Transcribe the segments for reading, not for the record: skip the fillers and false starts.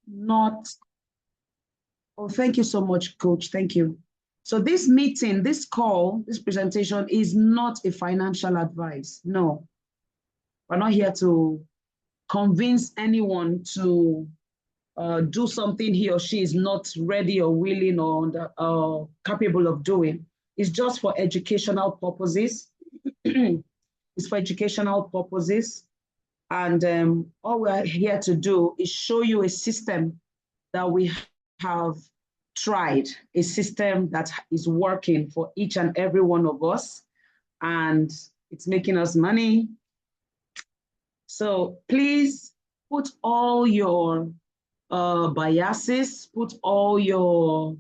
not, oh, thank you so much, Coach. Thank you. So this meeting, this call, this presentation is not a financial advice. No, we're not here to convince anyone to do something he or she is not ready or willing or capable of doing. It's just for educational purposes. It's for educational purposes. And all we're here to do is show you a system that we have tried, a system that is working for each and every one of us, and it's making us money. So please put all your biases, put all your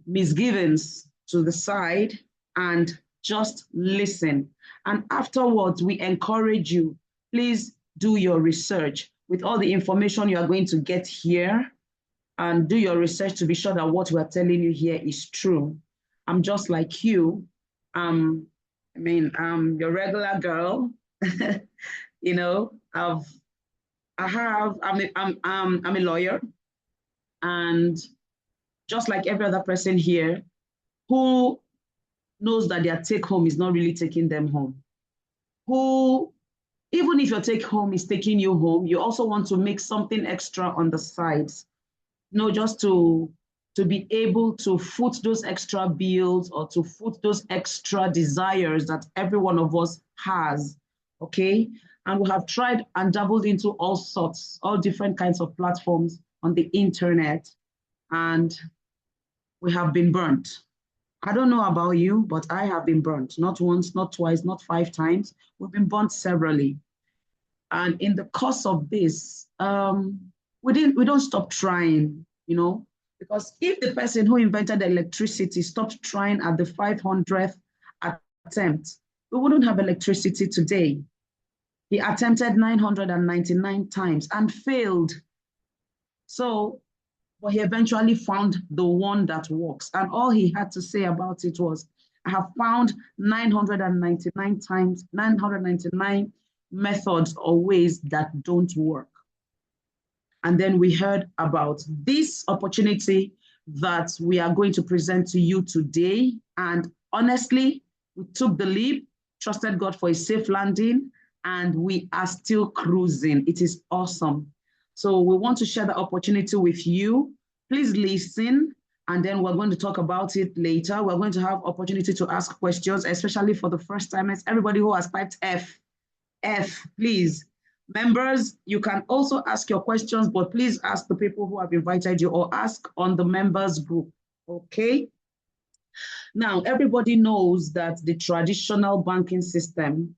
misgivings to the side and just listen. And afterwards, we encourage you, please do your research with all the information you are going to get here, and do your research to be sure that what we're telling you here is true. I'm just like you. I'm your regular girl. You know, I'm a lawyer, and just like every other person here who knows that their take home is not really taking them home, who, even if your take home is taking you home, you also want to make something extra on the sides, just to be able to foot those extra bills or to foot those extra desires that every one of us has, okay? And we have tried and dabbled into all sorts, all different kinds of platforms on the internet, and we have been burnt. I don't know about you, but I have been burnt. Not once, not twice, not 5 times. We've been burnt severally. And in the course of this, we don't stop trying, because if the person who invented electricity stopped trying at the 500th attempt, we wouldn't have electricity today. He attempted 999 times and failed. So, but he eventually found the one that works. And all he had to say about it was, I have found 999 times, 999 methods or ways that don't work. And then we heard about this opportunity that we are going to present to you today. And honestly, we took the leap, trusted God for a safe landing, and we are still cruising. It is awesome. So we want to share the opportunity with you. Please listen, and then we're going to talk about it later. We're going to have opportunity to ask questions, especially for the first timers. Everybody who has typed F, please. Members, you can also ask your questions, but please ask the people who have invited you or ask on the members group, okay? Now, everybody knows that the traditional banking system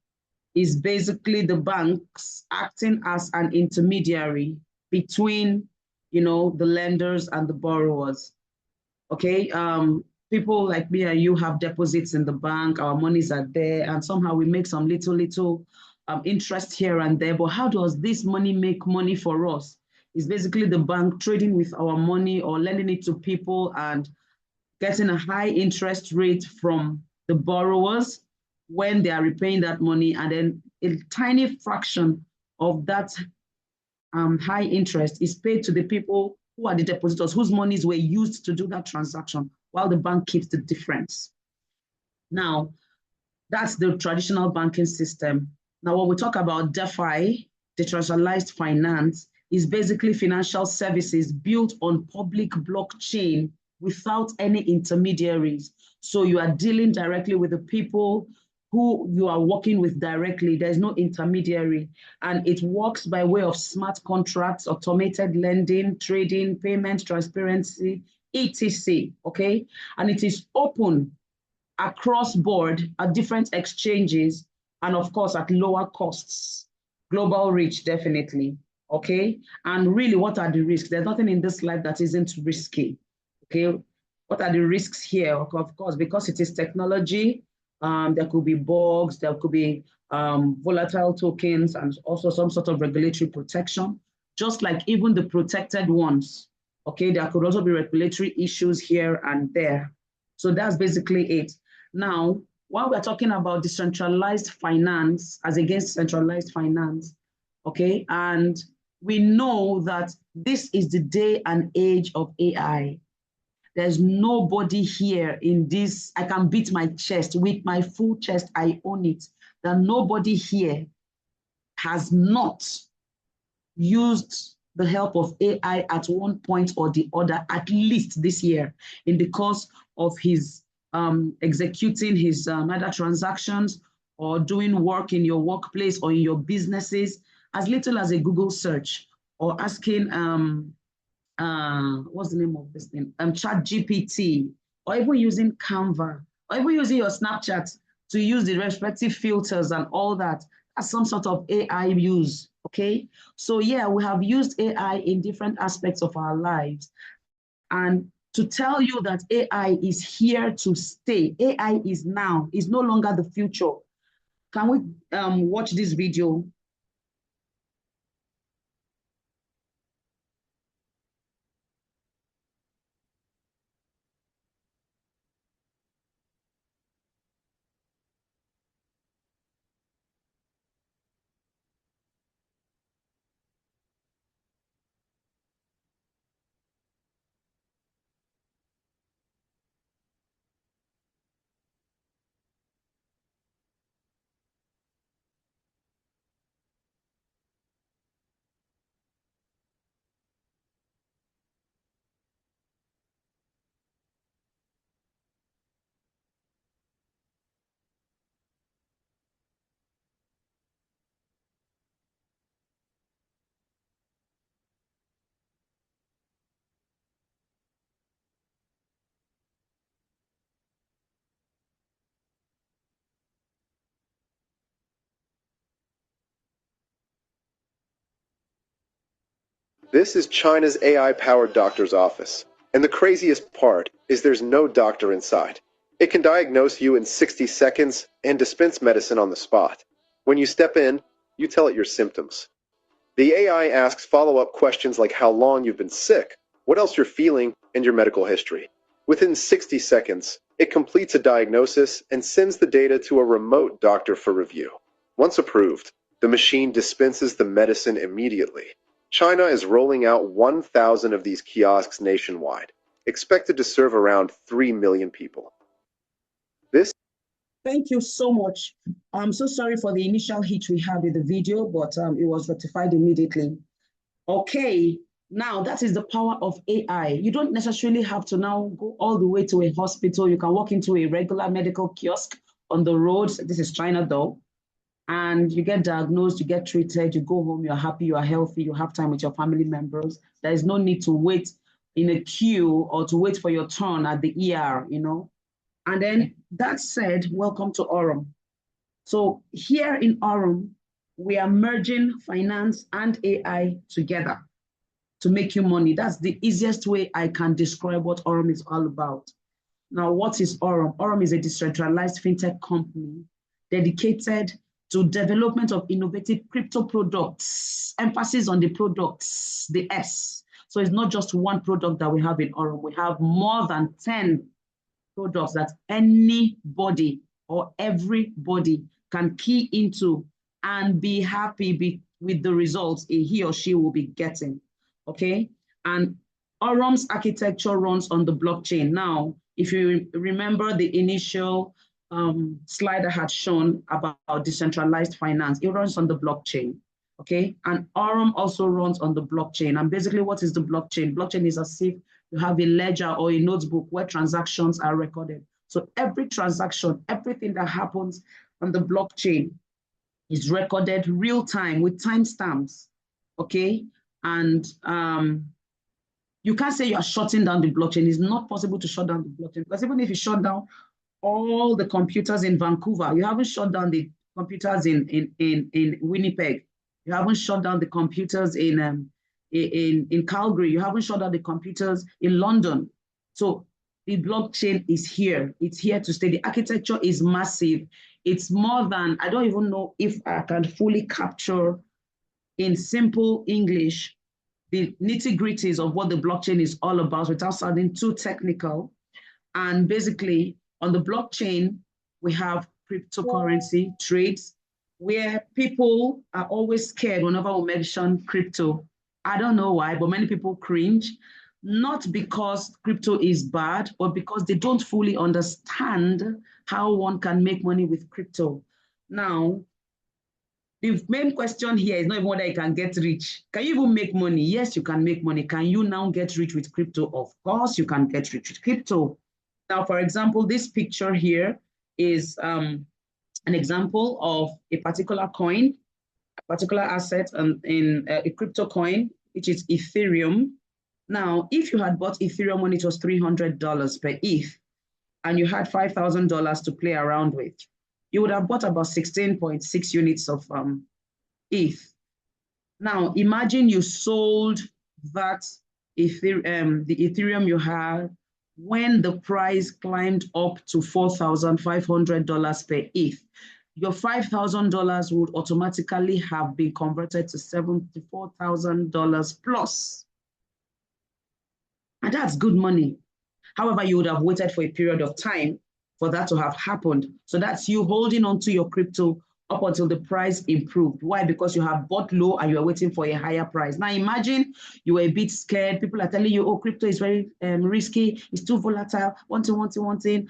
is basically the banks acting as an intermediary between, the lenders and the borrowers. Okay, people like me and you have deposits in the bank, our monies are there, and somehow we make some little interest here and there. But how does this money make money for us? It's basically the bank trading with our money or lending it to people and getting a high interest rate from the borrowers when they are repaying that money, and then a tiny fraction of that high interest is paid to the people who are the depositors, whose monies were used to do that transaction, while the bank keeps the difference. Now, that's the traditional banking system. Now, when we talk about DeFi, decentralized finance, is basically financial services built on public blockchain without any intermediaries. So you are dealing directly with the people who you are working with directly. There's no intermediary. And it works by way of smart contracts, automated lending, trading, payment, transparency, etc. Okay? And it is open across board at different exchanges, and of course at lower costs. Global reach, definitely. Okay? And really, what are the risks? There's nothing in this life that isn't risky. Okay? What are the risks here? Of course, because it is technology, there could be bugs, there could be volatile tokens, and also some sort of regulatory protection, just like even the protected ones. Okay, there could also be regulatory issues here and there. So that's basically it. Now, while we're talking about decentralized finance as against centralized finance, okay, and we know that this is the day and age of AI. There's nobody here in this, I can beat my chest with my full chest, I own it, that nobody here has not used the help of AI at one point or the other, at least this year, in the course of his executing his either transactions or doing work in your workplace or in your businesses, as little as a Google search or asking what's the name of this thing? Chat GPT, or even using Canva, or even using your Snapchat to use the respective filters and all that as some sort of AI use. Okay. So yeah, we have used AI in different aspects of our lives. And to tell you that AI is here to stay, AI is now, is no longer the future. Can we watch this video? This is China's AI-powered doctor's office. And the craziest part is there's no doctor inside. It can diagnose you in 60 seconds and dispense medicine on the spot. When you step in, you tell it your symptoms. The AI asks follow-up questions like how long you've been sick, what else you're feeling, and your medical history. Within 60 seconds, it completes a diagnosis and sends the data to a remote doctor for review. Once approved, the machine dispenses the medicine immediately. China is rolling out 1,000 of these kiosks nationwide, expected to serve around 3 million people. Thank you so much. I'm so sorry for the initial hitch we had with the video, but it was rectified immediately. Okay, now that is the power of AI. You don't necessarily have to now go all the way to a hospital. You can walk into a regular medical kiosk on the roads. This is China though. And you get diagnosed, you get treated, you go home, you're happy, you are healthy, you have time with your family members. There is no need to wait in a queue or to wait for your turn at the ER, you know. And then that said, welcome to AURUM. So here in AURUM, we are merging finance and AI together to make you money. That's the easiest way I can describe what AURUM is all about. Now, what is AURUM? AURUM is a decentralized fintech company dedicated to development of innovative crypto products, emphasis on the products, the S. So it's not just one product that we have in AURUM. We have more than 10 products that anybody or everybody can key into and be happy with the results he or she will be getting. Okay. And AURUM's architecture runs on the blockchain. Now, if you remember the initial slide I had shown about decentralized finance, it runs on the blockchain. Okay. And AURUM also runs on the blockchain. And basically, what is the blockchain? Blockchain is as if you have a ledger or a notebook where transactions are recorded. So every transaction, everything that happens on the blockchain is recorded real time with timestamps, okay? And you can't say you are shutting down the blockchain. It's not possible to shut down the blockchain because even if you shut down all the computers in Vancouver, you haven't shut down the computers in Winnipeg. You haven't shut down the computers in Calgary. You haven't shut down the computers in London. So the blockchain is here. It's here to stay. The architecture is massive. It's more than, I don't even know if I can fully capture in simple English the nitty-gritties of what the blockchain is all about without sounding too technical. And basically, on the blockchain, we have cryptocurrency trades. where people are always scared whenever we mention crypto. I don't know why, but many people cringe, not because crypto is bad, but because they don't fully understand how one can make money with crypto. Now, the main question here is not even whether you can get rich. Can you even make money? Yes, you can make money. Can you now get rich with crypto? Of course, you can get rich with crypto. Now, for example, this picture here is an example of a particular coin, a particular asset in a crypto coin, which is Ethereum. Now, if you had bought Ethereum when it was $300 per ETH, and you had $5,000 to play around with, you would have bought about 16.6 units of ETH. Now, imagine you sold that the Ethereum you had when the price climbed up to $4,500 per ETH. Your $5,000 would automatically have been converted to $74,000 plus. And that's good money. However, you would have waited for a period of time for that to have happened. So that's you holding on to your crypto up until the price improved. Why? Because you have bought low and you are waiting for a higher price. Now imagine you were a bit scared. People are telling you, oh, crypto is very risky. It's too volatile. One thing.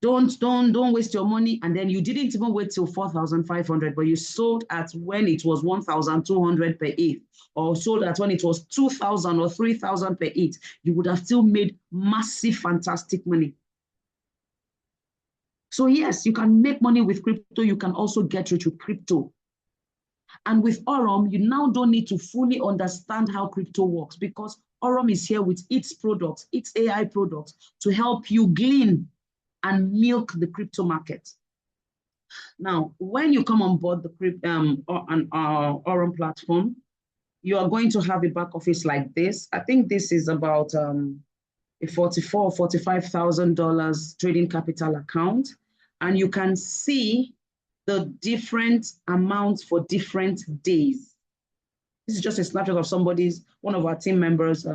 Don't waste your money. And then you didn't even wait till 4,500, but you sold at when it was 1,200 per ETH, or sold at when it was 2,000 or 3,000 per ETH. You would have still made massive, fantastic money. So yes, you can make money with crypto. You can also get rich with crypto. And with AURUM, you now don't need to fully understand how crypto works, because AURUM is here with its products, its AI products, to help you glean and milk the crypto market. Now, when you come on board the AURUM platform, you are going to have a back office like this. I think this is about a $44,000 or $45,000 trading capital account. And you can see the different amounts for different days. This is just a snapshot of one of our team members'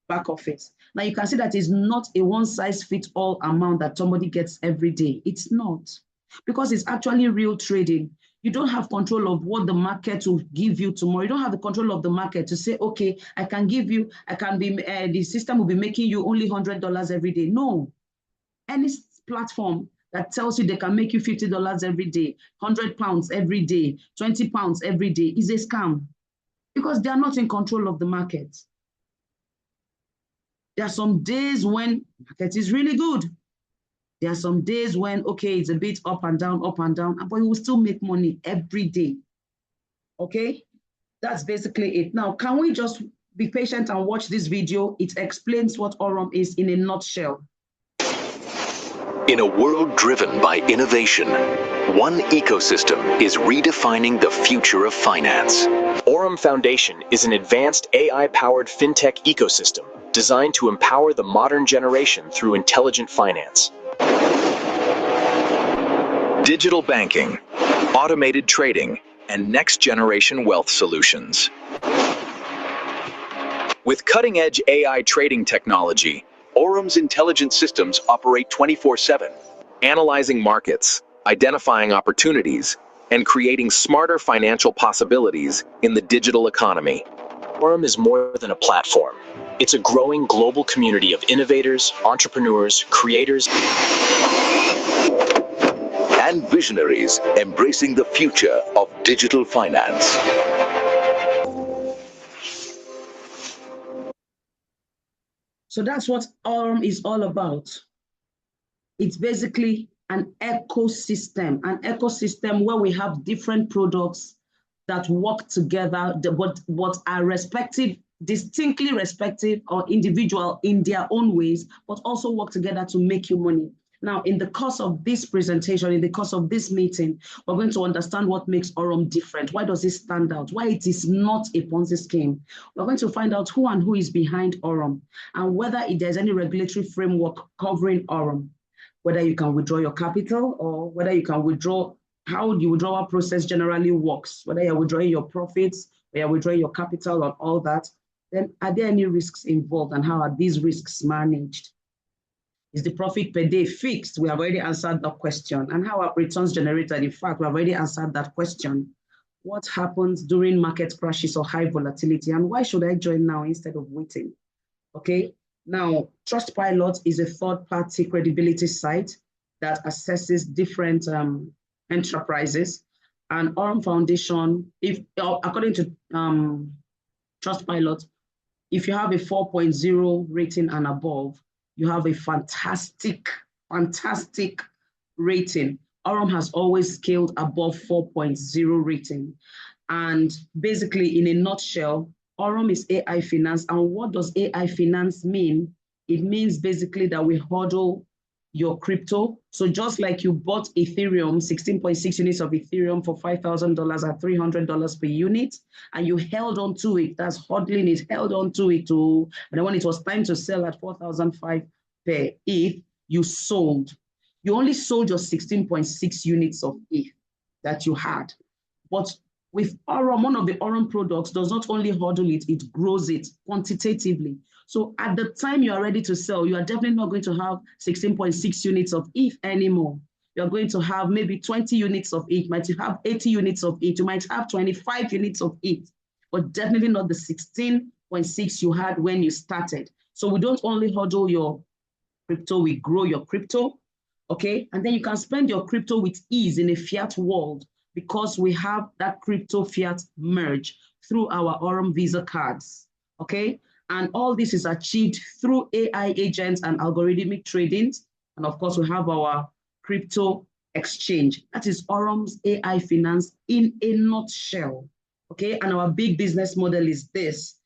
back office. Now you can see that it's not a one-size-fits-all amount that somebody gets every day. It's not, because it's actually real trading. You don't have control of what the market will give you tomorrow. You don't have the control of the market to say, okay, the system will be making you only $100 every day. No. Any platform that tells you they can make you $50 every day, £100 every day, £20 every day is a scam, because they are not in control of the market. There are some days when the market is really good. There are some days when, okay, it's a bit up and down, but you will still make money every day. Okay? That's basically it. Now, can we just be patient and watch this video? It explains what AURUM is in a nutshell. In a world driven by innovation, one ecosystem is redefining the future of finance. AURUM Foundation is an advanced AI-powered fintech ecosystem designed to empower the modern generation through intelligent finance. Digital banking, automated trading, and next-generation wealth solutions. With cutting-edge AI trading technology, AURUM's intelligent systems operate 24/7, analyzing markets, identifying opportunities, and creating smarter financial possibilities in the digital economy. AURUM is more than a platform. It's a growing global community of innovators, entrepreneurs, creators, and visionaries embracing the future of digital finance. So that's what AURUM is all about. It's basically an ecosystem where we have different products that work together, but are distinctly respective or individual in their own ways, but also work together to make you money. Now, in the course of this presentation, in the course of this meeting, we're going to understand what makes AURUM different. Why does it stand out? Why it is not a Ponzi scheme? We're going to find out who is behind AURUM, and whether there's any regulatory framework covering AURUM, whether you can withdraw your capital, or whether you can withdraw, how the withdrawal process generally works, whether you're withdrawing your profits, or you're withdrawing your capital, and all that. Then are there any risks involved, and how are these risks managed? Is the profit per day fixed? We have already answered that question. And how are returns generated? In fact, we have already answered that question. What happens during market crashes or high volatility? And why should I join now instead of waiting? Okay. Now, Trustpilot is a third-party credibility site that assesses different enterprises. And AURUM Foundation, if according to Trustpilot, if you have a 4.0 rating and above, you have a fantastic rating. AURUM has always scaled above 4.0 rating. And basically, in a nutshell, AURUM is AI finance. And what does AI finance mean? It means basically that we hodl your crypto. So just like you bought Ethereum, 16.6 units of Ethereum for $5,000 at $300 per unit, and you held on to it, that's hodling it, held on to it, and then when it was time to sell at 4,005 per ETH, you sold. You only sold your 16.6 units of ETH that you had. But with AURUM, one of the AURUM products does not only hodl it, it grows it quantitatively. So at the time you are ready to sell, you are definitely not going to have 16.6 units of ETH anymore. You're going to have maybe 20 units of ETH, might have 80 units of ETH, you might have 25 units of ETH, but definitely not the 16.6 you had when you started. So we don't only hodl your crypto, we grow your crypto, okay? And then you can spend your crypto with ease in a fiat world because we have that crypto fiat merge through our AURUM Visa cards, okay? And all this is achieved through AI agents and algorithmic trading. And of course, we have our crypto exchange. That is AURUM's AI finance in a nutshell, okay? And our big business model is this.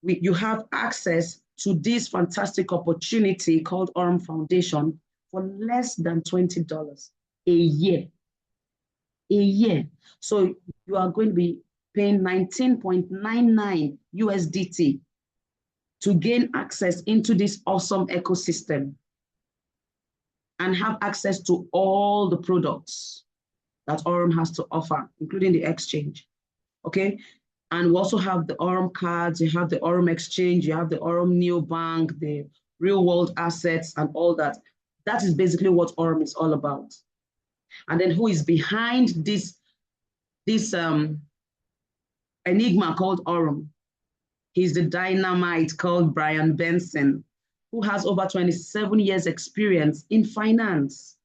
You have access to this fantastic opportunity called AURUM Foundation for less than $20 a year. A year. So you are going to be paying 19.99 USDT to gain access into this awesome ecosystem and have access to all the products that AURUM has to offer, including the exchange, okay? And we also have the AURUM cards, you have the AURUM exchange, you have the AURUM neobank, the real world assets and all that. That is basically what AURUM is all about. And then who is behind this enigma called AURUM? He's the dynamite called Brian Benson, who has over 27 years experience in finance,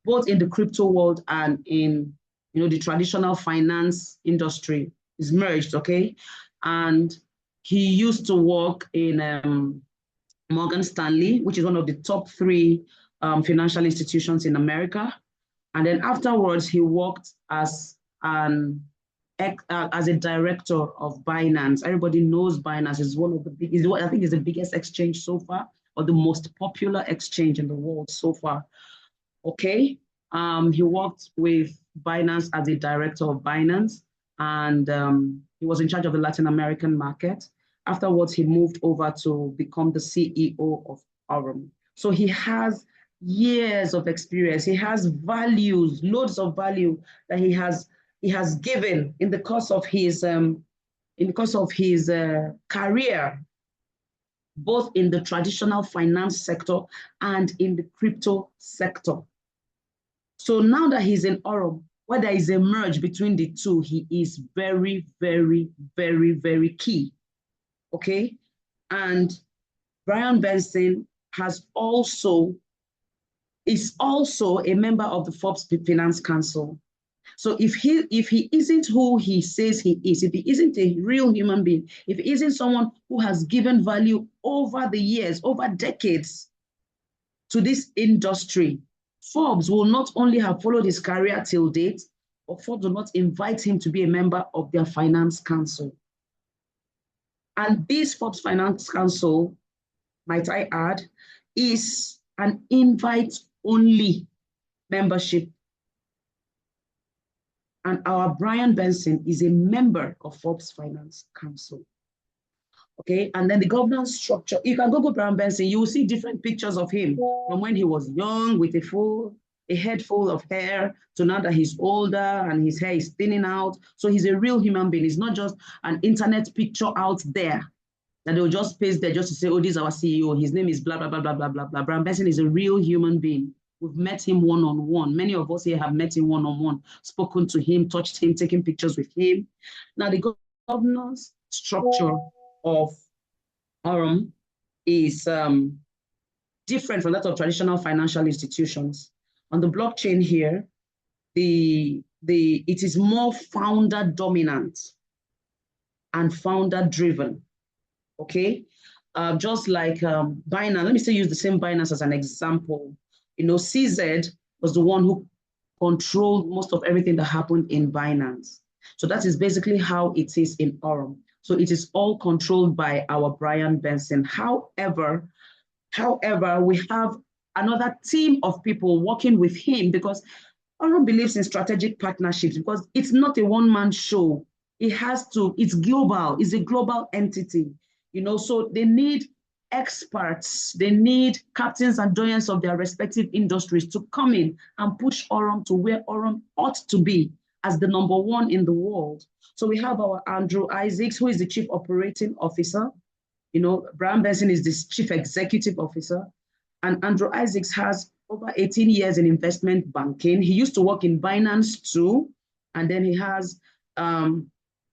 both in the crypto world and in the traditional finance industry. Is merged, okay? And he used to work in Morgan Stanley, which is one of the top 3 financial institutions in America. And then afterwards, he worked as a director of Binance. Everybody knows Binance is one of the biggest, I think is the biggest exchange so far, or the most popular exchange in the world so far. Okay. He worked with Binance as a director of Binance, and he was in charge of the Latin American market. Afterwards, he moved over to become the CEO of AURUM. So he has years of experience. He has values, loads of value that he has given in the course of his career, both in the traditional finance sector and in the crypto sector. So now that he's in AURUM, where there is a merge between the two, he is very, very, very, very key. Okay, and Brian Benson is also a member of the Forbes Finance Council. So if he isn't who he says he is, if he isn't a real human being, if he isn't someone who has given value over the years, over decades to this industry, Forbes will not only have followed his career till date, but Forbes will not invite him to be a member of their finance council. And this Forbes Finance Council, might I add, is an invite-only membership. And our Brian Benson is a member of Forbes Finance Council. Okay, and then the governance structure, you can Google Brian Benson, you will see different pictures of him from when he was young with a head full of hair to now that he's older and his hair is thinning out. So he's a real human being. He's not just an internet picture out there. that they'll just paste there just to say, oh, this is our CEO. His name is blah, blah, blah, blah, blah, blah, blah. Brian Benson is a real human being. We've met him one-on-one. Many of us here have met him one-on-one, spoken to him, touched him, taken pictures with him. Now, the governance structure of AURUM is different from that of traditional financial institutions. On the blockchain here, it is more founder dominant and founder driven. Okay, just like Binance, let me say use the same Binance as an example. You know, CZ was the one who controlled most of everything that happened in Binance. So that is basically how it is in AURUM. So it is all controlled by our Brian Benson. However, we have another team of people working with him because AURUM believes in strategic partnerships because it's not a one-man show. It's global, it's a global entity, you know, so they need experts, they need captains and doyens of their respective industries to come in and push AURUM to where AURUM ought to be as the #1 in the world. So we have our Andrew Isaacs, who is the Chief Operating Officer. You know, Brian Benson is the Chief Executive Officer. And Andrew Isaacs has over 18 years in investment banking. He used to work in Binance too. And then he has, in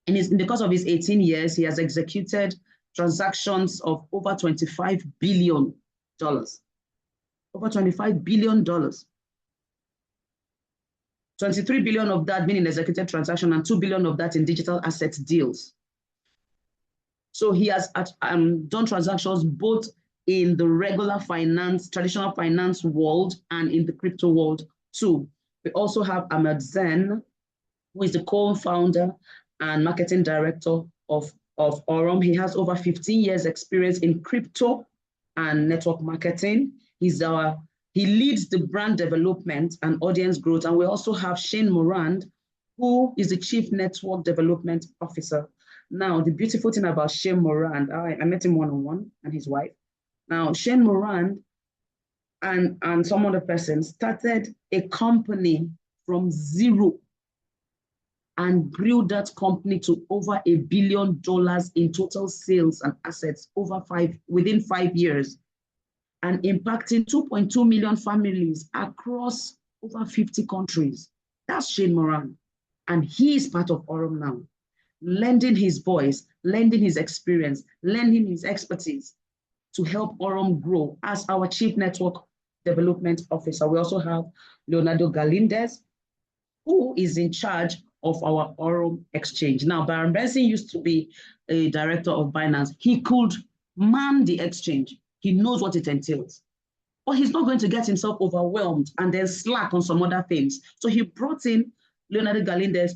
the course of his 18 years, he has executed transactions of over $25 billion. Over $25 billion. 23 billion of that being in executed transaction and 2 billion of that in digital asset deals. So he has done transactions both in the regular finance, traditional finance world and in the crypto world too. We also have Ahmed Zen, who is the co-founder and marketing director of AURUM. He has over 15 years experience in crypto and network marketing. He leads the brand development and audience growth. And we also have Shane Morand, who is the Chief Network Development Officer. Now, the beautiful thing about Shane Morand, I met him one-on-one and his wife. Now, Shane Morand and some other person started a company from zero and grew that company to over $1 billion in total sales and assets within 5 years, and impacting 2.2 million families across over 50 countries. That's Shane Morand. And he is part of AURUM now, lending his voice, lending his experience, lending his expertise to help AURUM grow as our Chief Network Development Officer. We also have Leonardo Galindez, who is in charge of our AURUM exchange. Now, Brian Benson used to be a director of Binance. He could man the exchange. He knows what it entails. But he's not going to get himself overwhelmed and then slack on some other things. So he brought in Leonardo Galindez,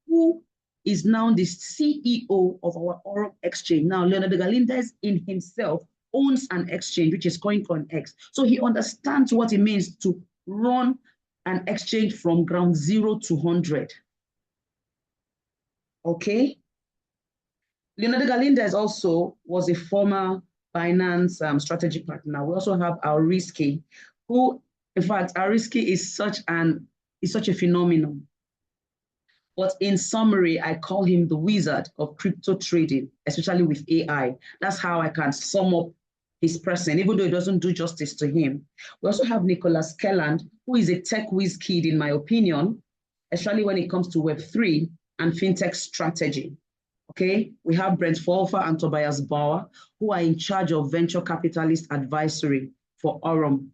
who is now the CEO of our AURUM exchange. Now, Leonardo Galindez in himself owns an exchange, which is CoinConX. So he understands what it means to run an exchange from ground zero to 100. Okay. Leonardo Galindez also was a former Binance strategy partner. We also have AURUM, who, in fact, AURUM is such a phenomenon. But in summary, I call him the wizard of crypto trading, especially with AI. That's how I can sum up his person, even though it doesn't do justice to him. We also have Nicholas Kelland, who is a tech whiz kid, in my opinion, especially when it comes to Web3 and fintech strategy. Okay, we have Brent Folfer and Tobias Bauer, who are in charge of venture capitalist advisory for AURUM.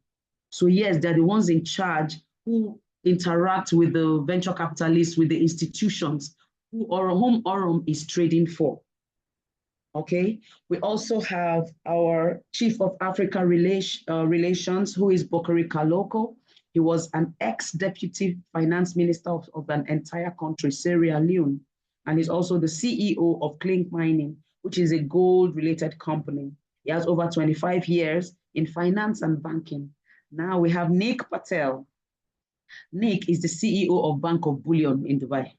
So yes, they're the ones in charge who interact with the venture capitalists, with the institutions whom AURUM is trading for. Okay, we also have our Chief of Africa Relations, who is Bokari Kaloko. He was an ex-deputy finance minister of an entire country, Sierra Leone, and he's also the CEO of Clink Mining, which is a gold-related company. He has over 25 years in finance and banking. Now we have Nick Patel. Nick is the CEO of Bank of Bullion in Dubai.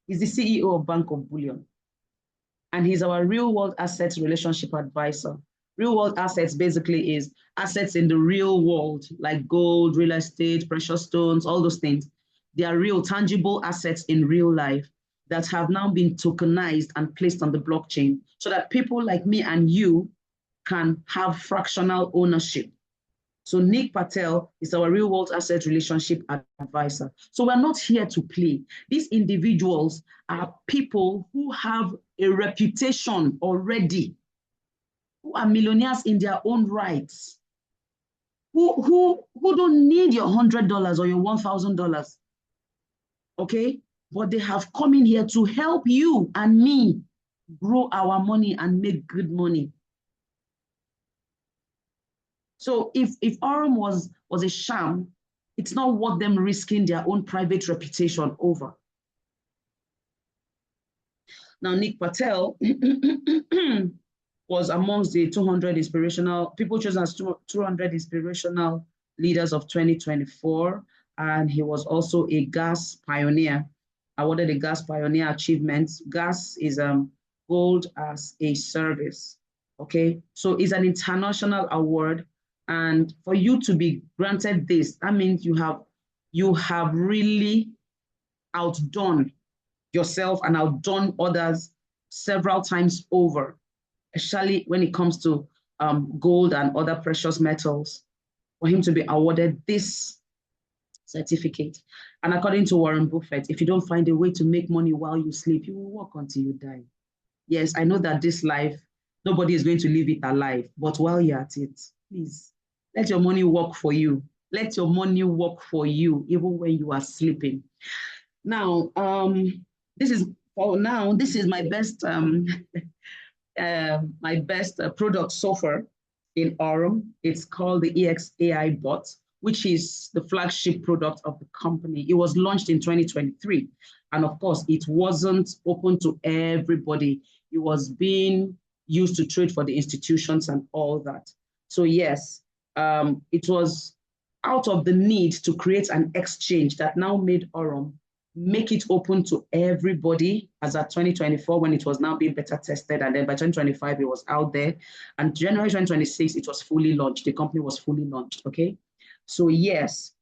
He's the CEO of Bank of Bullion. And he's our real-world assets relationship advisor. Real-world assets basically is assets in the real world, like gold, real estate, precious stones, all those things. They are real, tangible assets in real life. that have now been tokenized and placed on the blockchain so that people like me and you can have fractional ownership. So Nick Patel is our real world asset relationship advisor. So we're not here to play. These individuals are people who have a reputation already, who are millionaires in their own rights, who don't need your $100 or your $1,000, okay? But they have come in here to help you and me grow our money and make good money. So if AURUM was a sham, it's not worth them risking their own private reputation over. Now, Nick Patel was amongst the 200 inspirational, people chosen as 200 inspirational leaders of 2024. And he was also a gas pioneer, awarded a gas pioneer achievement. Gas is gold as a service, okay? So it's an international award. And for you to be granted this, that means you have really outdone yourself and outdone others several times over, especially when it comes to gold and other precious metals, for him to be awarded this certificate. And according to Warren Buffett, if you don't find a way to make money while you sleep, you will work until you die. Yes, I know that this life, nobody is going to live it alive, but while you're at it, please, let your money work for you. Let your money work for you, even when you are sleeping. Now, this is my best product so far in AURUM. It's called the EXAI bot, which is the flagship product of the company. It was launched in 2023. And of course, it wasn't open to everybody. It was being used to trade for the institutions and all that. So yes, it was out of the need to create an exchange that now made AURUM make it open to everybody as at 2024 when it was now being beta tested. And then by 2025, it was out there. And January 2026, it was fully launched. The company was fully launched, okay? So yes,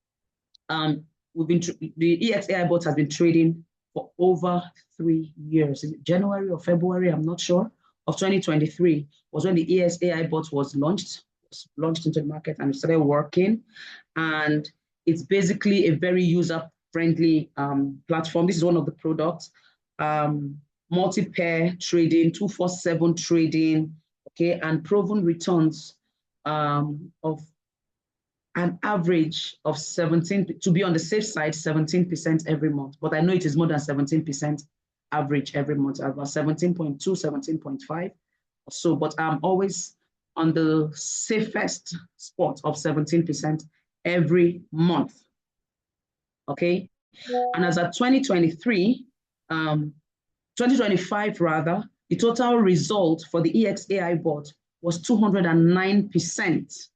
the EXAI bot has been trading for over 3 years. In January or February, I'm not sure, of 2023 was when the EXAI bot was launched into the market and it started working. And it's basically a very user-friendly platform. This is one of the products. Multi-pair trading, 247 trading, okay, and proven returns of an average of 17, to be on the safe side, 17% every month. But I know it is more than 17% average every month, about 17.2, 17.5 or so. But I'm always on the safest spot of 17% every month, okay? And as of 2025 rather, the total result for the EXAI bot was 209%.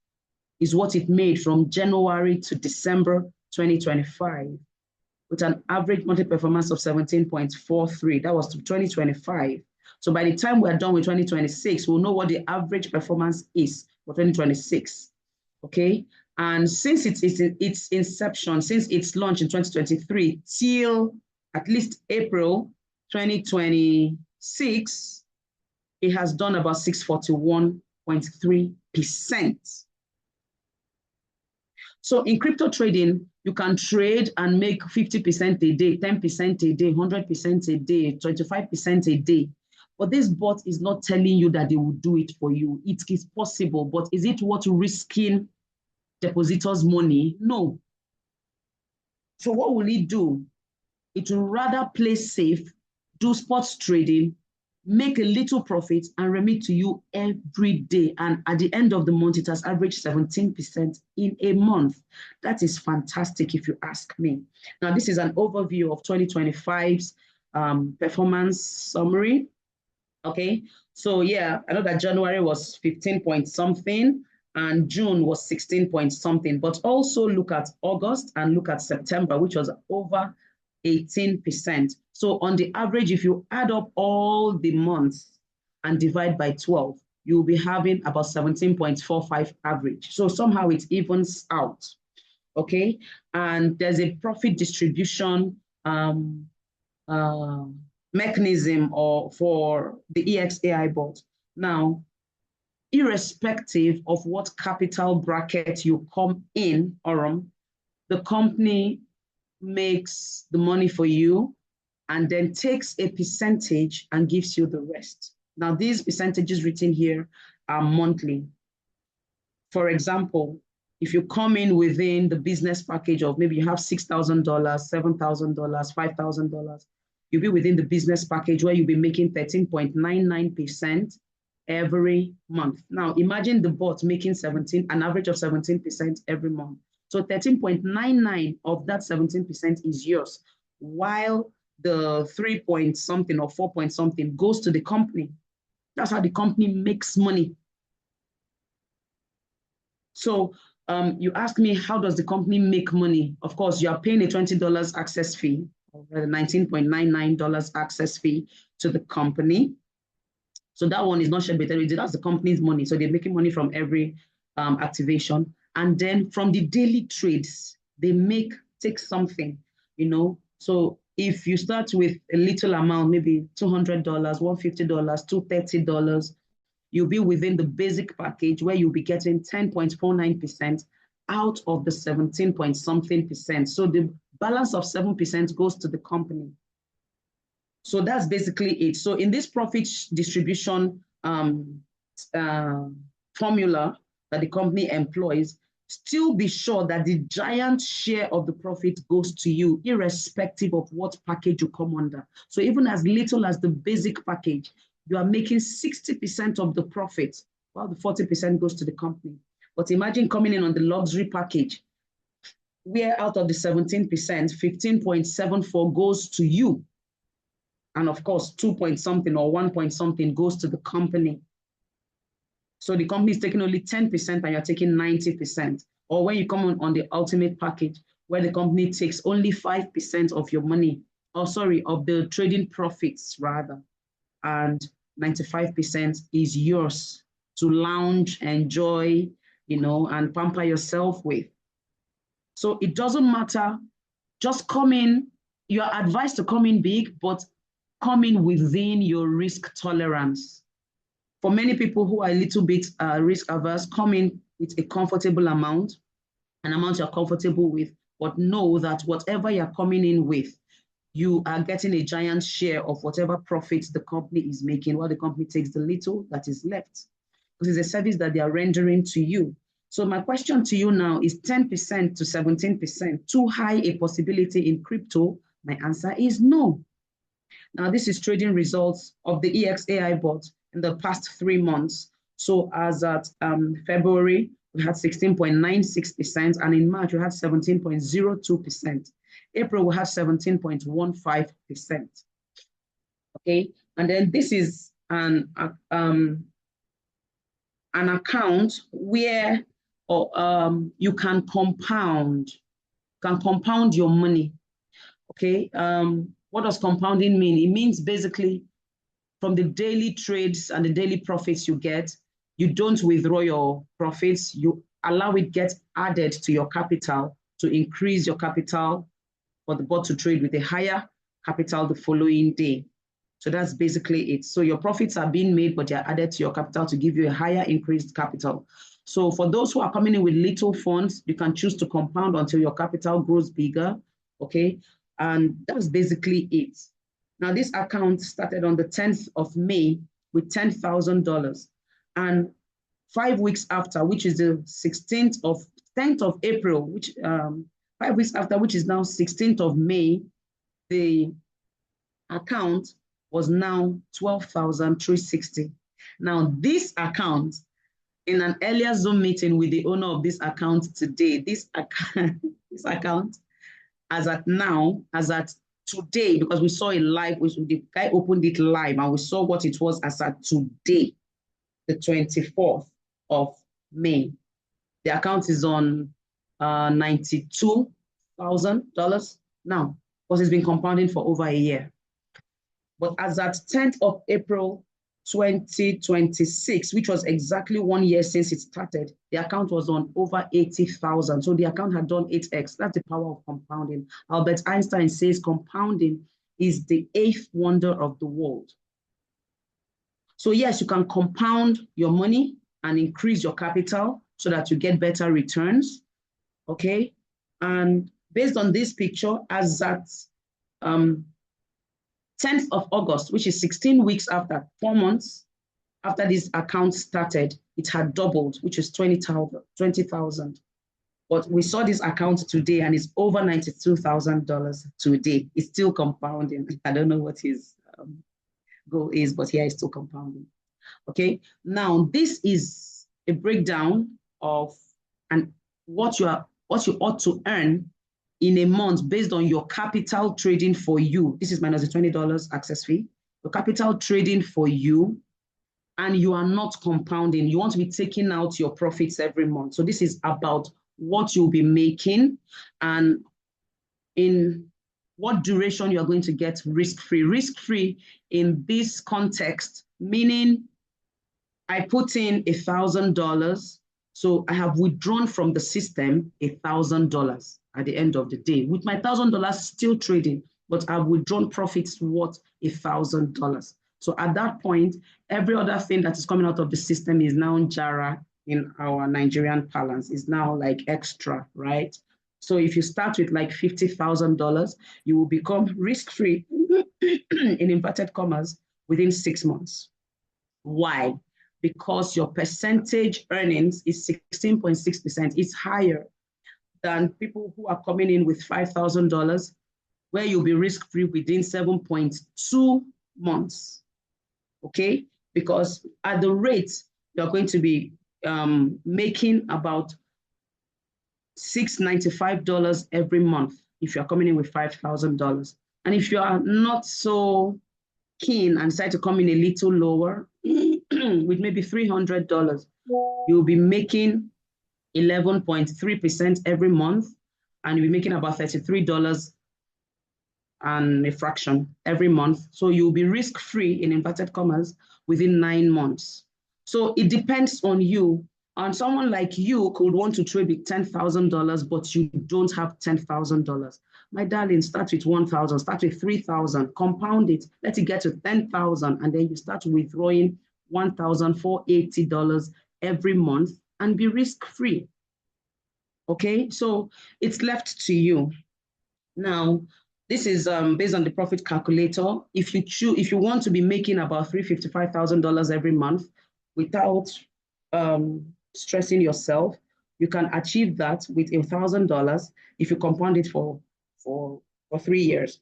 Is what it made from January to December 2025, with an average monthly performance of 17.43. That was to 2025. So by the time we're done with 2026, we'll know what the average performance is for 2026, okay? And since its inception, since its launch in 2023 till at least April 2026, it has done about 641.3%. So in crypto trading, you can trade and make 50% a day, 10% a day, 100% a day, 25% a day. But this bot is not telling you that they will do it for you. It is possible, but is it worth risking depositors' money? No. So what will it do? It will rather play safe, do sports trading, make a little profit and remit to you every day. And at the end of the month, it has averaged 17% in a month. That is fantastic if you ask me. Now, this is an overview of 2025's performance summary. Okay, so yeah, I know that January was 15 point something and June was 16 point something, but also look at August and look at September, which was over 18%. So on the average, if you add up all the months and divide by 12, you'll be having about 17.45 average. So somehow it evens out, okay? And there's a profit distribution mechanism or for the EXAI bot. Now, irrespective of what capital bracket you come in, AURUM, the company makes the money for you and then takes a percentage and gives you the rest. Now, these percentages written here are monthly. For example, if you come in within the business package of maybe you have $6,000, $7,000, $5,000, you'll be within the business package where you'll be making 13.99% every month. Now, imagine the bot making an average of 17% every month. So 13.99 of that 17% is yours, while the 3 point something or 4 point something goes to the company. That's how the company makes money. So you ask me, how does the company make money? Of course, you are paying a $20 access fee, or $19.99 access fee to the company. So that one is not shared between, that's the company's money. So they're making money from every activation. And then from the daily trades, they take something, you know. So if you start with a little amount, maybe $200, $150, $230, you'll be within the basic package where you'll be getting 10.49% out of the 17 point something percent. So the balance of 7% goes to the company. So that's basically it. So in this profit distribution formula that the company employs, still be sure that the giant share of the profit goes to you, irrespective of what package you come under. So even as little as the basic package, you are making 60% of the profit, while the 40% goes to the company. But imagine coming in on the luxury package, where out of the 17%, 15.74 goes to you. And of course, 2 point something or 1 point something goes to the company. So the company is taking only 10% and you're taking 90%. Or when you come on the ultimate package, where the company takes only 5% of your money, or sorry, of the trading profits rather, and 95% is yours to lounge, enjoy, you know, and pamper yourself with. So it doesn't matter, just come in. You are advised to come in big, but come in within your risk tolerance. For many people who are a little bit risk averse, come in with a comfortable amount, an amount you're comfortable with, but know that whatever you're coming in with, you are getting a giant share of whatever profits the company is making, while the company takes the little that is left. Because it's a service that they are rendering to you. So my question to you now is 10% to 17%, too high a possibility in crypto? My answer is no. Now, this is trading results of the EXAI bot in the past 3 months. So as at February, we had 16.96%, and in March, we had 17.02%. April, we have 17.15%. Okay, and then this is an account where you can compound your money. Okay, what does compounding mean? It means basically from the daily trades and the daily profits you get, you don't withdraw your profits, you allow it get added to your capital to increase your capital for the bot to trade with a higher capital the following day. So that's basically it. So your profits are being made, but they're added to your capital to give you a higher increased capital. So for those who are coming in with little funds, you can choose to compound until your capital grows bigger, okay? And that's basically it. Now, this account started on the 10th of May with $10,000. And 5 weeks after, which is the 10th of April, which 5 weeks after, which is now 16th of May, the account was now 12,360. Now, this account, in an earlier Zoom meeting with the owner of this account today, this account, as at today, because we saw it live, the guy opened it live and we saw what it was as at today, the 24th of May. The account is on $92,000 now, because it's been compounding for over a year. But as at 10th of April 2026, which was exactly 1 year since it started, the account was on over 80,000. So the account had done 8x. That's the power of compounding. Albert Einstein says compounding is the eighth wonder of the world. So yes, you can compound your money and increase your capital so that you get better returns, okay? And based on this picture, as at 10th of August, which is 16 weeks after, 4 months after this account started, it had doubled, which is 20,000. But we saw this account today and it's over $92,000 today. It's still compounding. I don't know what his goal is, but here it's still compounding. Okay, now this is a breakdown of what you ought to earn in a month based on your capital trading for you. This is minus the $20 access fee. Your capital trading for you, and you are not compounding. You want to be taking out your profits every month. So this is about what you'll be making and in what duration you are going to get risk-free. Risk-free in this context, meaning I put in $1,000, so I have withdrawn from the system $1,000 at the end of the day. With my $1,000 still trading, but I've withdrawn profits worth $1,000. So at that point, every other thing that is coming out of the system is now Jara in our Nigerian parlance, is now like extra, right? So if you start with like $50,000, you will become risk-free in inverted commas within 6 months. Why? Because your percentage earnings is 16.6%. It's higher than people who are coming in with $5,000, where you'll be risk-free within 7.2 months, okay? Because at the rate, you're going to be making about $695 every month if you're coming in with $5,000. And if you are not so keen and decide to come in a little lower, with maybe $300, you'll be making 11.3% every month, and you'll be making about $33 and a fraction every month. So you'll be risk-free in inverted commas within 9 months. So it depends on you. And someone like you could want to trade with $10,000, but you don't have $10,000. My darling, start with 1,000, start with 3,000, compound it, let it get to 10,000, and then you start withdrawing $1,480 every month and be risk-free. Okay, so it's left to you. Now, this is based on the profit calculator. If you want to be making about $355,000 every month without stressing yourself, you can achieve that with $1,000 if you compound it for 3 years.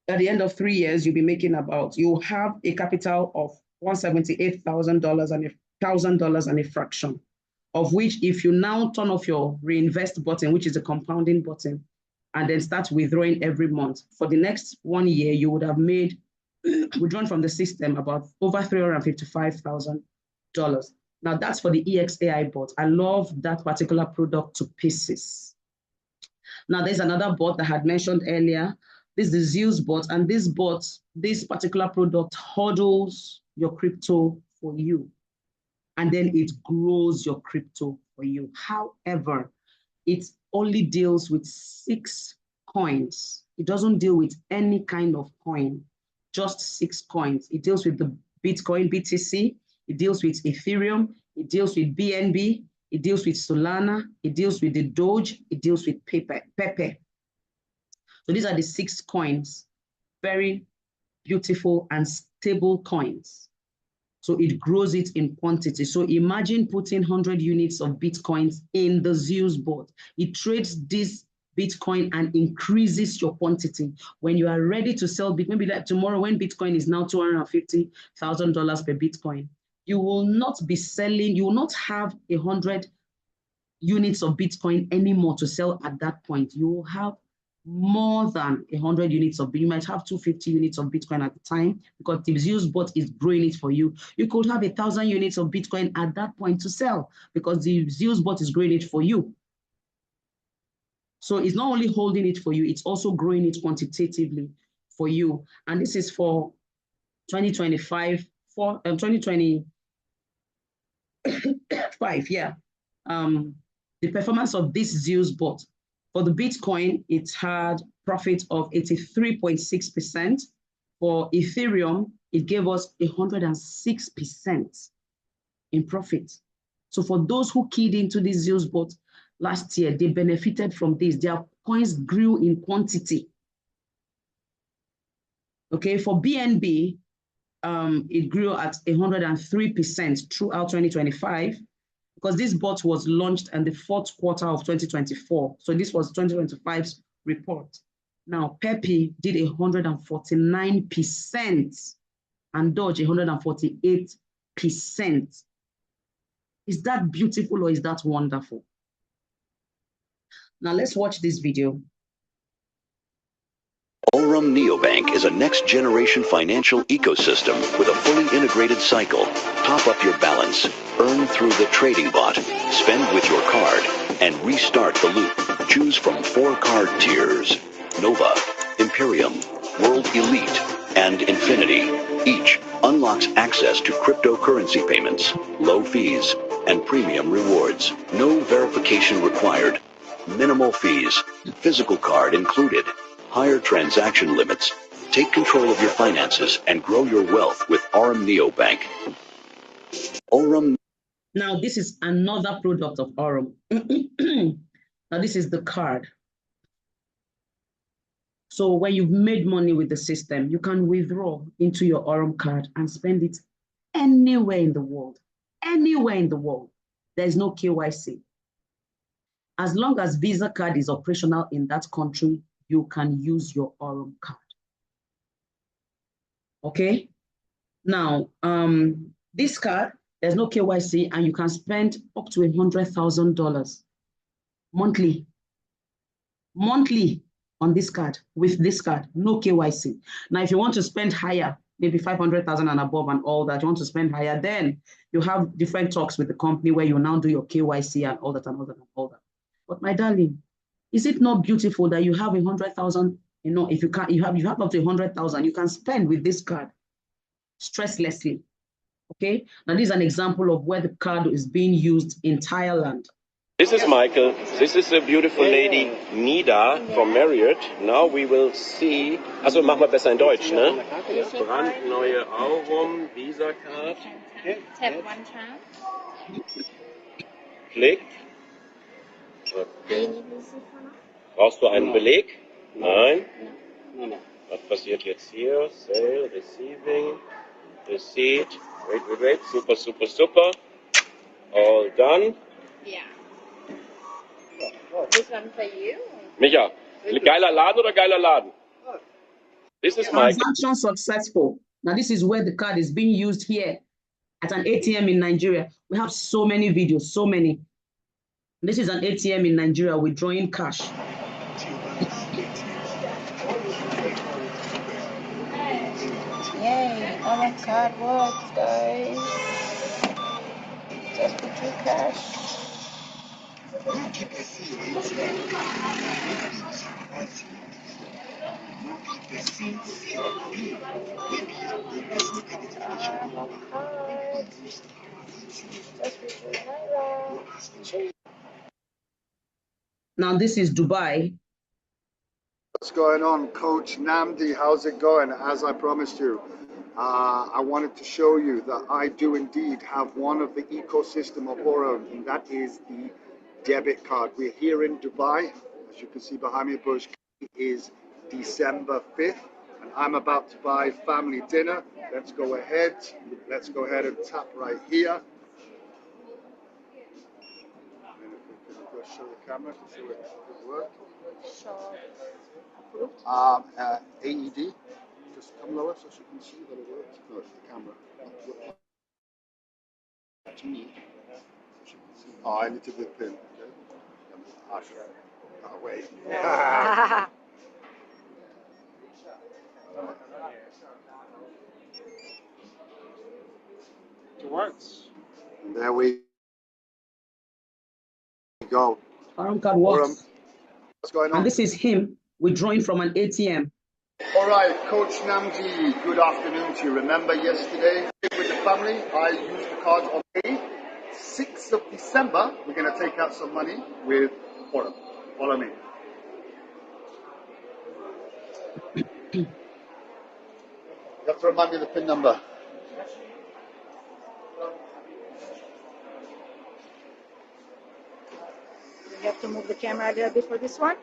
At the end of 3 years, you'll be making you'll have a capital of $178,000 and $1,000 and a fraction, of which if you now turn off your reinvest button, which is a compounding button, and then start withdrawing every month, for the next 1 year, you would have withdrawn from the system about over $355,000. Now that's for the EXAI bot. I love that particular product to pieces. Now there's another bot that I had mentioned earlier. This is the Zeus bot, and this particular product hodls your crypto for you, and then it grows your crypto for you. However, it only deals with 6 coins. It doesn't deal with any kind of coin, just 6 coins. It deals with the Bitcoin, BTC, it deals with Ethereum, it deals with BNB, it deals with Solana, it deals with the Doge, it deals with Pepe. So these are the 6 coins, very beautiful and stable coins. So it grows it in quantity. So imagine putting 100 units of Bitcoins in the Zeus bot. It trades this Bitcoin and increases your quantity. When you are ready to sell, maybe like tomorrow when Bitcoin is now $250,000 per Bitcoin, you will not be selling, you will not have 100 units of Bitcoin anymore to sell at that point. You will have more than 100 units of, you might have 250 units of Bitcoin at the time because the Zeus bot is growing it for you. You could have 1,000 units of Bitcoin at that point to sell because the Zeus bot is growing it for you. So it's not only holding it for you, it's also growing it quantitatively for you. And this is for 2025, 2025, yeah. The performance of this Zeus bot For the Bitcoin, it had profit of 83.6%. For Ethereum, it gave us 106% in profit. So for those who keyed into these Zeus bots last year, they benefited from this. Their coins grew in quantity. Okay, for BNB, it grew at 103% throughout 2025 because this bot was launched in the fourth quarter of 2024. So this was 2025's report. Now, Pepe did 149% and Doge 148%. Is that beautiful or is that wonderful? Now let's watch this video. AURUM Neobank is a next-generation financial ecosystem with a fully integrated cycle. Top up your balance, earn through the trading bot, spend with your card, and restart the loop. Choose from 4 card tiers: Nova, Imperium, World Elite, and Infinity. Each unlocks access to cryptocurrency payments, low fees, and premium rewards. No verification required. Minimal fees. Physical card included. Higher transaction limits. Take control of your finances and grow your wealth with AURUM Neobank. AURUM. Now, this is another product of AURUM. Now, this is the card. So when you've made money with the system, you can withdraw into your AURUM card and spend it anywhere in the world. Anywhere in the world. There's no KYC. As long as Visa card is operational in that country, you can use your AURUM card. Okay? Now, this card, there's no KYC, and you can spend up to $100,000 monthly. Monthly on this card, with this card, no KYC. Now, if you want to spend higher, maybe 500,000 and above and all that, you want to spend higher, then you have different talks with the company where you now do your KYC and all that and all that and all that. But my darling, is it not beautiful that you have 100,000? You know, if you can't, you have up to 100,000, you can spend with this card stresslessly. Okay. Now this is an example of where the card is being used in Thailand. This is Michael. This is a beautiful lady, Nida from Marriott. Now we will see. Also, machen wir besser in Deutsch, ne? Brandneue AURUM Visa Card. Tap one time. Klick. Okay. Brauchst du einen Beleg? Nein. Was passiert jetzt hier? Sale, Receiving, Receipt. Wait. Super. All done. Yeah. This one for you. Micha, geiler Laden oder geiler Laden? This is Michael. Transaction successful. Now this is where the card is being used here at an ATM in Nigeria. We have so many videos, so many. This is an ATM in Nigeria withdrawing cash. Yay, AURUM card works, guys. Just withdraw cash. Now this is Dubai. What's going on, Coach Namdi? How's it going? As I promised you, I wanted to show you that I do indeed have one of the ecosystem of AURUM, and that is the debit card. We're here in Dubai. As you can see behind me, Burj is December 5th, and I'm about to buy family dinner. Let's go ahead and tap right here. And if we can just show the camera to see it work. Sure. AED. Just come lower so she can see that it works. No, it's the camera. To me. So she can see. Oh, I need to do the pin. Okay. Oh, wait. It works. And there we go. AURUM card works. AURUM. What's going on? And this is him withdrawing from an ATM. All right, Coach Namdi, good afternoon to you. Remember yesterday with the family, I used the cards on the 6th of December. We're going to take out some money with AURUM. Follow me. You have to remind me of the PIN number. You have to move the camera a little bit for this one.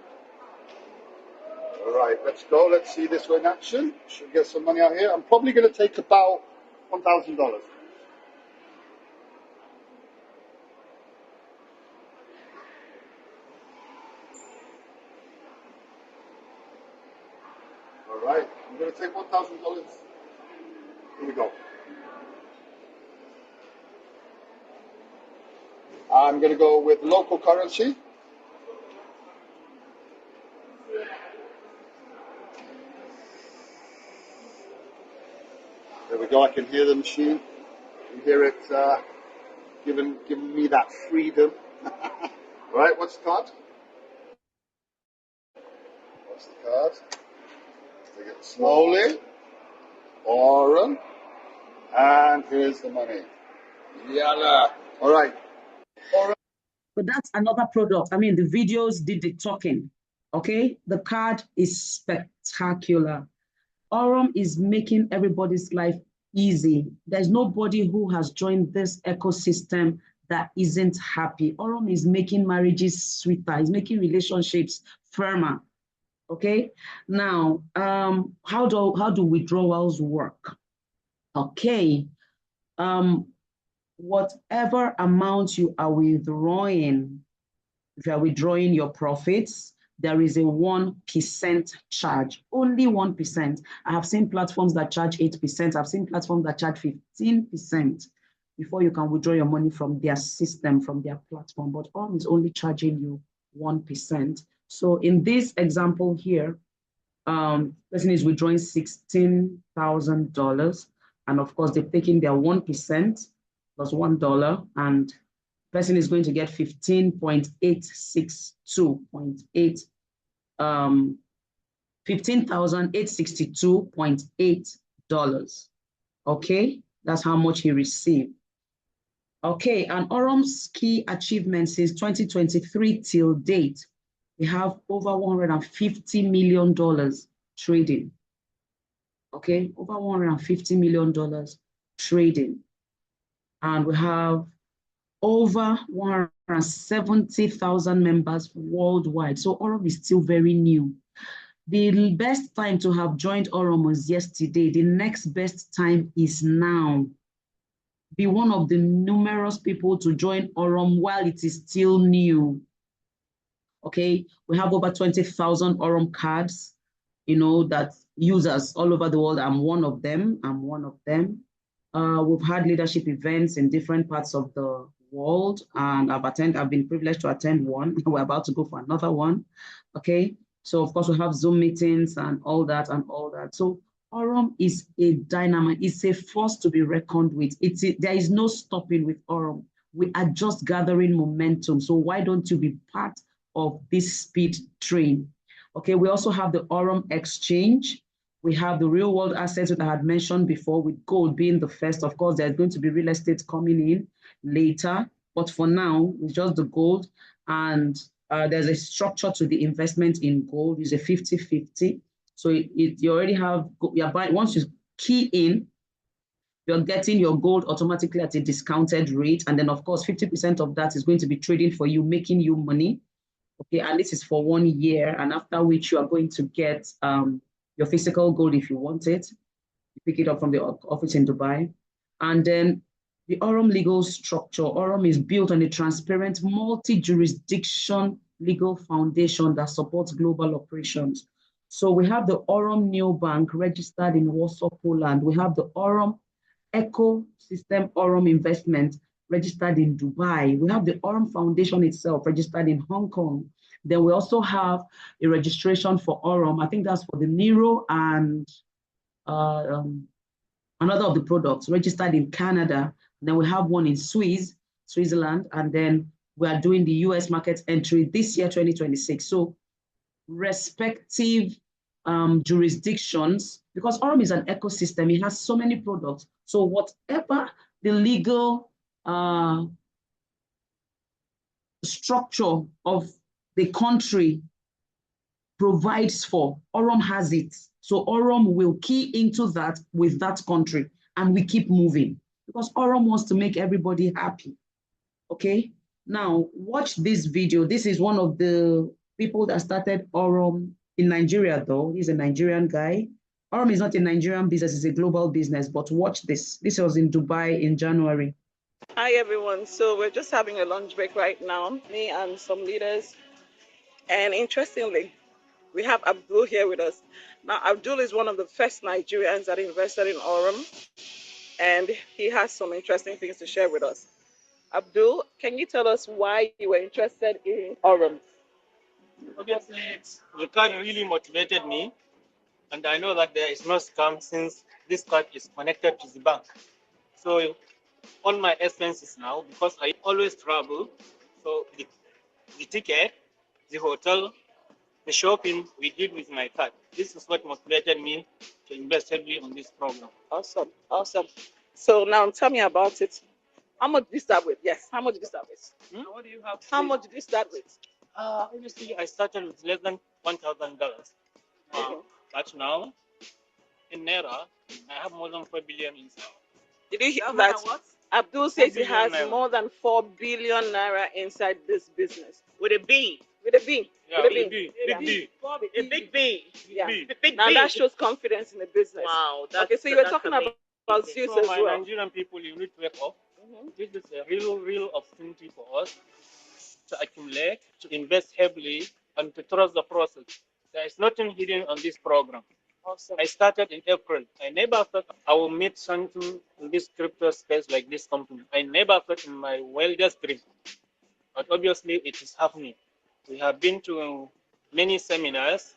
All right, let's go. Let's see this one in action. Should get some money out here. I'm probably going to take about $1,000. All right, I'm going to take $1,000. Here we go. I'm going to go with local currency. There we go. I can hear the machine. I can hear it giving me that freedom. All right, what's the card? What's the card? Take it slowly. AURUM. And here's the money. Yalla. All right. AURUM. But that's another product. I mean, the videos did the talking. Okay, the card is spectacular. AURUM is making everybody's life easy. There's nobody who has joined this ecosystem that isn't happy. AURUM is making marriages sweeter. It's making relationships firmer. Okay. Now, how do withdrawals work? Okay. Whatever amount you are withdrawing, if you are withdrawing your profits, there is a 1% charge, only 1%. I have seen platforms that charge 8%. I've seen platforms that charge 15% before you can withdraw your money from their system, from their platform. But AURUM is only charging you 1%. So in this example here, person is withdrawing $16,000. And of course, they've taken their 1% plus $1, and person is going to get 15,862.8 $15,862.8. Okay, that's how much he received. Okay, and AURUM's key achievements since 2023 till date, we have over $150 million trading. Okay, over $150 million trading. And we have over 170,000 members worldwide. So AURUM is still very new. The best time to have joined AURUM was yesterday. The next best time is now. Be one of the numerous people to join AURUM while it is still new. Okay, we have over 20,000 AURUM cards, that users all over the world. I'm one of them. We've had leadership events in different parts of the world, and I've been privileged to attend one. We're about to go for another one. Okay, so of course we have Zoom meetings and all that. So AURUM is a dynamite. It's a force to be reckoned with. There is no stopping with AURUM. We are just gathering momentum. So why don't you be part of this speed train? Okay, we also have the AURUM exchange. We have the real world assets that I had mentioned before, with gold being the first. Of course, there's going to be real estate coming in later, but for now, it's just the gold. And there's a structure to the investment in gold. It's a 50-50. So you already have, you're buying, once you key in, you're getting your gold automatically at a discounted rate. And then, of course, 50% of that is going to be trading for you, making you money. Okay, and this is for 1 year, and after which you are going to get your physical gold if you want it. You pick it up from the office in Dubai. And then the AURUM legal structure. AURUM is built on a transparent, multi-jurisdiction legal foundation that supports global operations. So we have the AURUM Neobank registered in Warsaw, Poland. We have the AURUM Ecosystem AURUM Investment registered in Dubai. We have the AURUM Foundation itself registered in Hong Kong. Then we also have a registration for AURUM. I think that's for the Nero and another of the products registered in Canada. And then we have one in Switzerland, and then we are doing the US market entry this year, 2026. So respective jurisdictions, because AURUM is an ecosystem, it has so many products. So whatever the legal structure of the country provides for. AURUM has it. So AURUM will key into that with that country, and we keep moving because AURUM wants to make everybody happy. Okay? Now, watch this video. This is one of the people that started AURUM in Nigeria, though. He's a Nigerian guy. AURUM is not a Nigerian business, it's a global business, but watch this. This was in Dubai in January. Hi, everyone. So we're just having a lunch break right now, me and some leaders. And interestingly, we have Abdul here with us. Now, Abdul is one of the first Nigerians that invested in AURUM, and he has some interesting things to share with us. Abdul, can you tell us why you were interested in AURUM? Obviously, the card really motivated me, and I know that there is no scam since this card is connected to the bank. So all my expenses now, because I always travel, so the ticket, the hotel, the shopping we did with my card. This is what motivated me to invest heavily on this program. Awesome, awesome. So now tell me about it. How much did you start with? Yes, how much did you start with? What do you have? How much did you start with? Obviously, I started with less than $1,000. But now, in Naira, I have more than 4 billion inside. Did you hear that? Abdul says he has more than 4 billion naira inside this business. With a B. With a B. Yeah, with a B. Big B. A big B. Yeah. Big Now B. that shows confidence in the business. Wow. Okay, so you were talking about Zeus So as my well. Nigerian people, you need to wake up. This is a real opportunity for us to accumulate, to invest heavily, and to trust the process. There is nothing hidden on this program. Awesome. I started in April. I never thought I would meet something in this crypto space like this company. I never thought in my wildest dream. But obviously, it is happening. We have been to many seminars.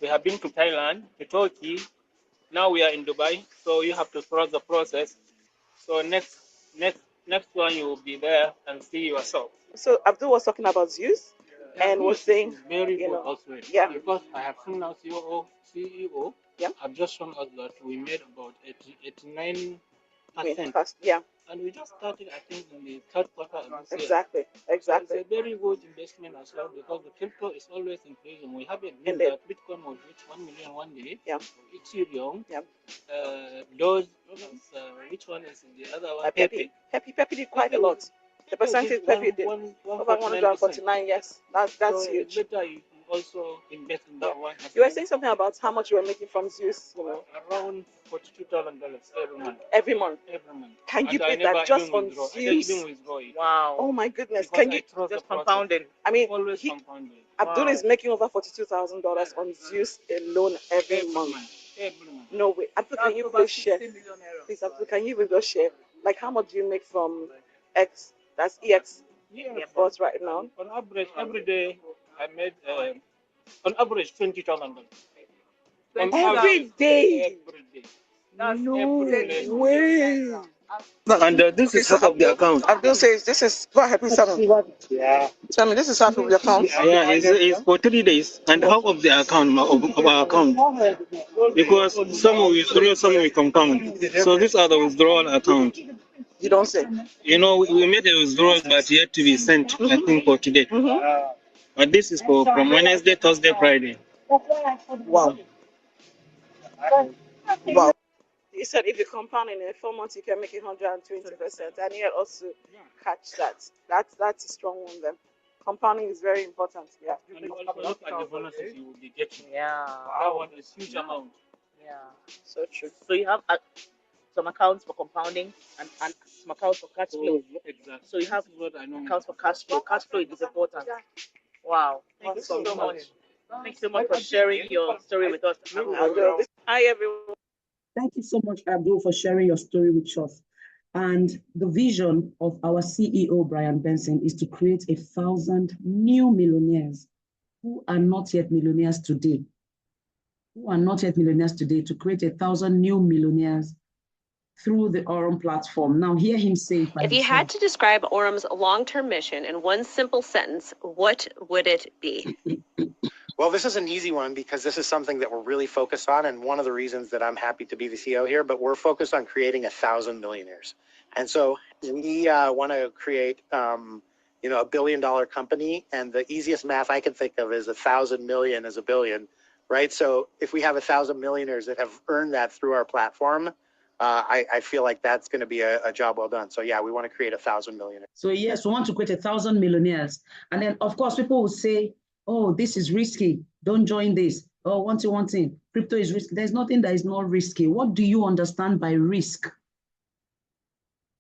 We have been to Thailand, to Turkey. Now we are in Dubai. So you have to trust the process. So next one you will be there and see yourself. So Abdul was talking about Zeus and was saying, very you good know, also. yeah. Because I have seen now CEO Yeah. have just shown us that we made about 89%. Yeah. And we just started, I think, in the third quarter of this year. Exactly. So it's a very good investment as well because the crypto is always increasing. We have a view that Bitcoin will reach 1 million one day. Yeah. Ethereum. Yeah. Those, which one is the other one? Pepe did quite a lot. The percentage Pepe did over 149. Yes, that's so huge. It's better you also invest in that one. You were saying something about how much you were making from Zeus, you know? Around $42,000 every month. Every month. Every month. Can you beat that just on Zeus? I didn't even withdraw it. Wow. Oh my goodness. Because Can you just compounding? I mean, Always compounding. Abdul is making over $42,000 on Zeus alone every month. Every month. No way. Abdul, can you please share? Please, Abdul, can you even just share? Like, how much do you make from X? That's EX. Yeah. What's right now? On average, every day I made on average $20,000. Every day. Every day. No way. And this is half of the account. Abdul says, "This is go ahead, please tell me. Yeah. Tell me, this is half of the account." Yeah, it's for 3 days and half of the account of our account because some will withdraw, some will compound. So these are the withdrawal account. You don't say. You know, we made a withdrawal, but yet to be sent. I think for today. But this is for from Wednesday, Thursday, Friday. Wow. Wow. You said if you compound in 4 months, you can make 120%, and you also catch that. That's a strong one. Then compounding is very important. Yeah. And you also look at the bonuses you will be getting. Yeah. That one is huge amount. Yeah. So true. So you have some accounts for compounding and some accounts for cash flow. Exactly. So you have what I know. accounts for cash flow. Cash flow is important. Wow. Thank you so much. Thanks so much for sharing your story with us. Hi, everyone. Thank you so much, Abdul, for sharing your story with us. And the vision of our CEO, Brian Benson, is to create 1,000 new millionaires who are not yet millionaires today. To create 1,000 new millionaires through the AURUM platform. Now, hear him say it by If you himself. had to describe AURUM's long-term mission in one simple sentence, what would it be? Well, this is an easy one because this is something that we're really focused on, and one of the reasons that I'm happy to be the CEO here, but we're focused on creating 1,000 millionaires. And so we want to create $1 billion company, and the easiest math I can think of is 1,000 million is a billion, right? So if we have 1,000 millionaires that have earned that through our platform, I feel like that's going to be a job well done. So yeah, we want to create 1,000 millionaires. So yes, we want to create 1,000 millionaires. And then of course people will say, oh, this is risky. Don't join this. Oh, one thing, crypto is risky. There's nothing that is not risky. What do you understand by risk?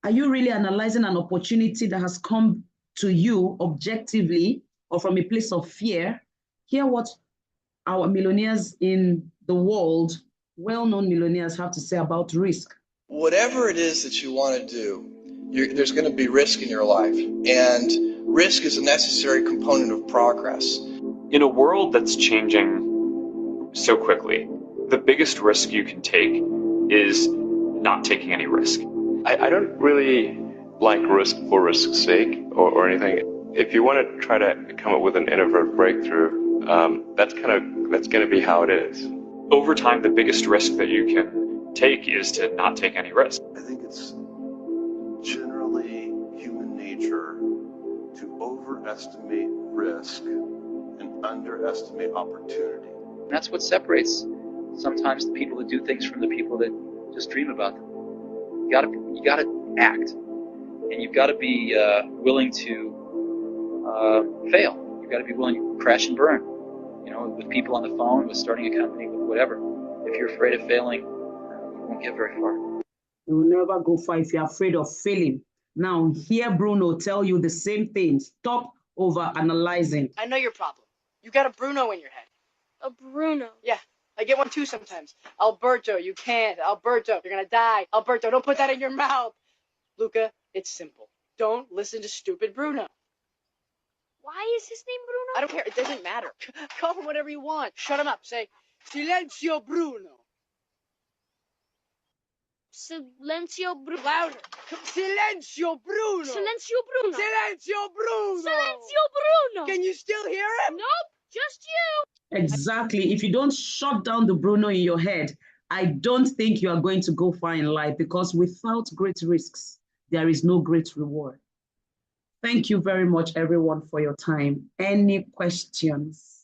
Are you really analyzing an opportunity that has come to you objectively or from a place of fear? Hear what our millionaires in the world, well-known millionaires, have to say about risk. Whatever it is that you want to do, there's going to be risk in your life, and risk is a necessary component of progress. In a world that's changing so quickly, the biggest risk you can take is not taking any risk. I don't really like risk for risk's sake or anything. If you want to try to come up with an innovative breakthrough, that's going to be how it is. Over time, the biggest risk that you can take is to not take any risk. I think it's generally human nature to overestimate risk and underestimate opportunity. That's what separates sometimes the people that do things from the people that just dream about them. You gotta act, and you've got to be willing to fail. You've got to be willing to crash and burn. You know, with people on the phone, with starting a company, with whatever. If you're afraid of failing, you won't get very far. You will never go far if you're afraid of failing. Now, hear Bruno tell you the same thing. Stop over-analyzing. I know your problem. You got a Bruno in your head. A Bruno? Yeah, I get one too sometimes. Alberto, you can't. Alberto, you're gonna die. Alberto, don't put that in your mouth. Luca, it's simple. Don't listen to stupid Bruno. Why is his name Bruno? I don't care. It doesn't matter. Call him whatever you want. Shut him up. Say, Silencio Bruno. Silencio Bruno. Louder. Silencio Bruno. Silencio Bruno. Silencio Bruno. Silencio Bruno. Can you still hear him? Nope, just you. Exactly. If you don't shut down the Bruno in your head, I don't think you are going to go far in life, because without great risks, there is no great reward. Thank you very much, everyone, for your time. Any questions?